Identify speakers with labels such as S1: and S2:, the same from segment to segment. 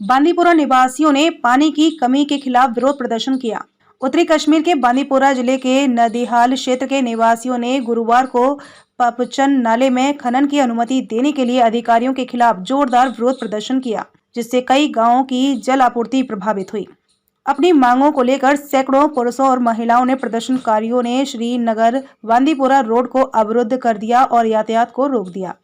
S1: बांदीपुरा निवासियों ने पानी की कमी के खिलाफ विरोध प्रदर्शन किया। उत्तरी कश्मीर के बांदीपुरा जिले के नदीहाल क्षेत्र के निवासियों ने गुरुवार को पपचन नाले में खनन की अनुमति देने के लिए अधिकारियों के खिलाफ जोरदार विरोध प्रदर्शन किया, जिससे कई गांवों की जल आपूर्ति प्रभावित हुई। अपनी मांगों को लेकर सैकड़ों पुरुषों और महिलाओं ने प्रदर्शनकारियों ने श्रीनगर बांदीपुरा रोड को अवरुद्ध कर दिया और यातायात को रोक दिया।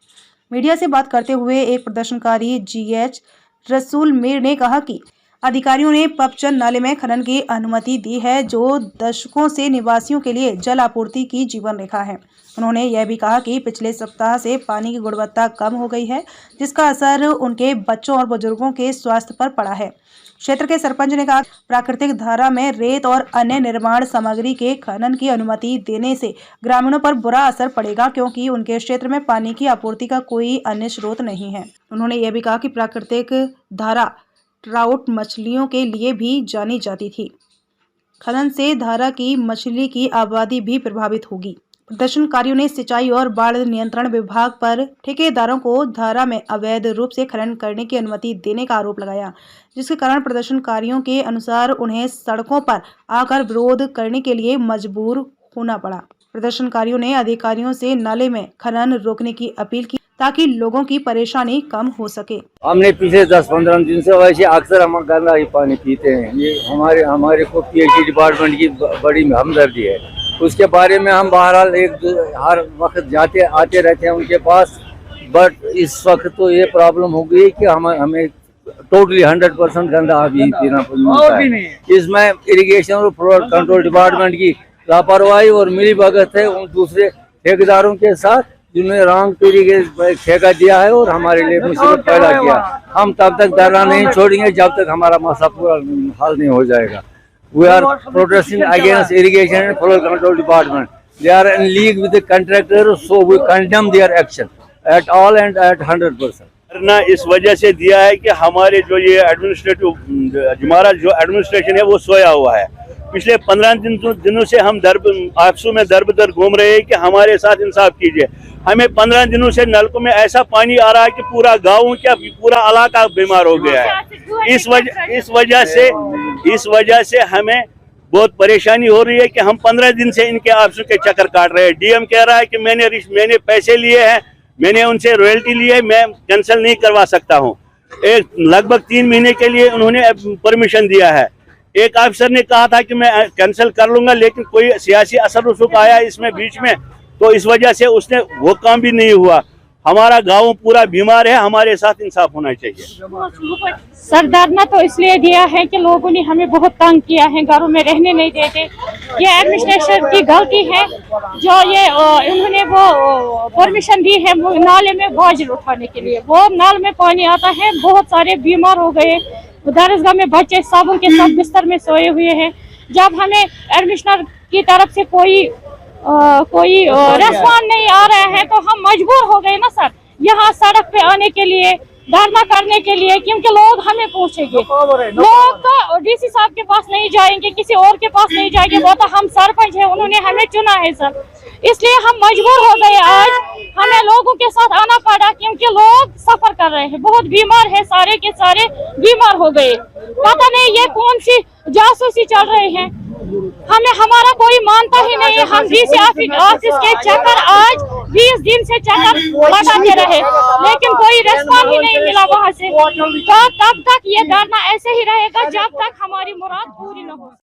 S1: मीडिया से बात करते हुए एक प्रदर्शनकारी GH रसूल मीर ने कहा कि अधिकारियों ने पपचन नाले में खनन की अनुमति दी है, जो दशकों से निवासियों के लिए जल आपूर्ति की जीवन रेखा है। उन्होंने यह भी कहा कि पिछले सप्ताह से पानी की गुणवत्ता कम हो गई है, जिसका असर उनके बच्चों और बुजुर्गों के स्वास्थ्य पर पड़ा है। क्षेत्र के सरपंच ने कहा, प्राकृतिक धारा में रेत और अन्य निर्माण सामग्री के खनन की अनुमति देने से ग्रामीणों पर बुरा असर पड़ेगा, क्योंकि उनके क्षेत्र में पानी की आपूर्ति का कोई अन्य स्रोत नहीं है। उन्होंने यह भी कहा कि प्राकृतिक धारा ट्राउट मछलियों के लिए भी जानी जाती थी। खनन से धारा की मछली की आबादी भी प्रभावित होगी। प्रदर्शनकारियों ने सिंचाई और बाढ़ नियंत्रण विभाग पर ठेकेदारों को धारा में अवैध रूप से खनन करने की अनुमति देने का आरोप लगाया, जिसके कारण प्रदर्शनकारियों के अनुसार उन्हें सड़कों पर आकर विरोध करने के लिए मजबूर होना पड़ा। प्रदर्शनकारियों ने अधिकारियों से नाले में खनन रोकने की अपील की, ताकि लोगों की परेशानी कम हो सके।
S2: हमने पिछले 10-15 दिन से वैसे अक्सर हम गंदा ही पानी पीते हैं। ये हमारे को PHE डिपार्टमेंट की बड़ी हमदर्दी है। उसके बारे में हम बहरहाल हर वक्त जाते आते रहते हैं उनके पास, बट इस वक्त तो ये प्रॉब्लम हो गई कि हमें टोटली 100% गंदा अभी पीना पड़ता है। इसमें इरिगेशन और फ्लोड कंट्रोल डिपार्टमेंट की लापरवाही और मिलीभगत है उन दूसरे ठेकेदारों के साथ, जिन्होंने रॉन्ग तरीके ठेका दिया है और हमारे लिए मुसीबत पैदा किया। हम तब तक धरना नहीं छोड़ेंगे जब तक हमारा मसला पूरा हल नहीं हो जाएगा। We are protesting against irrigation and flood control department. They are in league with the contractor, so we condemn their action at all and at 100%.
S3: ना इस वजह से दिया है कि हमारे जो ये हमारा जो एडमिनिस्ट्रेशन है वो सोया हुआ है। पिछले 15 दिनों से हम आपसू में दर बदर घूम रहे हैं कि हमारे साथ इंसाफ कीजिए। हमें 15 दिनों से नलकों में ऐसा पानी आ रहा है कि पूरा गाँव क्या पूरा इलाका बीमार हो गया है। इस वजह से हमें बहुत परेशानी हो रही है कि हम 15 दिन से इनके आपसू के चक्कर काट रहे हैं। DM कह रहा है कि मैंने पैसे लिए हैं, मैंने उनसे रॉयल्टी ली है, मैं कैंसिल नहीं करवा सकता हूं। लगभग 3 महीने के लिए उन्होंने परमिशन दिया है। एक अफसर ने कहा था कि मैं कैंसिल कर लूंगा, लेकिन कोई सियासी असर उसको आया इसमें बीच में, तो इस वजह से उसने वो काम भी नहीं हुआ। हमारा गांव पूरा बीमार है, हमारे साथ इंसाफ होना चाहिए।
S4: सर धरना तो इसलिए दिया है कि लोगों ने हमें बहुत तंग किया है, घरों में रहने नहीं देते। ये एडमिनिस्ट्रेशन की गलती है, जो ये इन्होंने वो परमिशन दी है नाले में बोझ उठाने के लिए। वो नाल में पानी आता है, बहुत सारे बीमार हो गए। दरगाह में बच्चे साबुन के साथ बिस्तर में सोए हुए हैं। जब हमें एडमिशनर की तरफ से कोई रेस्पॉन्स नहीं आ रहा है, तो हम मजबूर हो गए ना सर, यहाँ सड़क पे आने के लिए, धरना करने के लिए, क्योंकि लोग हमें पूछेंगे। लोग तो DC साहब के पास नहीं जाएंगे, किसी और के पास नहीं जाएंगे, वो तो हम सरपंच है, उन्होंने हमें चुना है सर। इसलिए हम मजबूर हो गए, आज हमें लोगों के साथ आना पड़ा, क्योंकि लोग सफर कर रहे हैं, बहुत बीमार है, सारे के सारे बीमार हो गए। पता नहीं ये कौन सी जासूसी चल रही है, हमारा कोई मानता ही नहीं है। हम DC ऑफिस के चक्कर आज 20 दिन से चक्कर लगाते रहे, लेकिन कोई रेस्पॉन्स ही नहीं मिला वहाँ से। तो तब तक ये धरना ऐसे ही रहेगा जब तक हमारी मुराद पूरी न हो।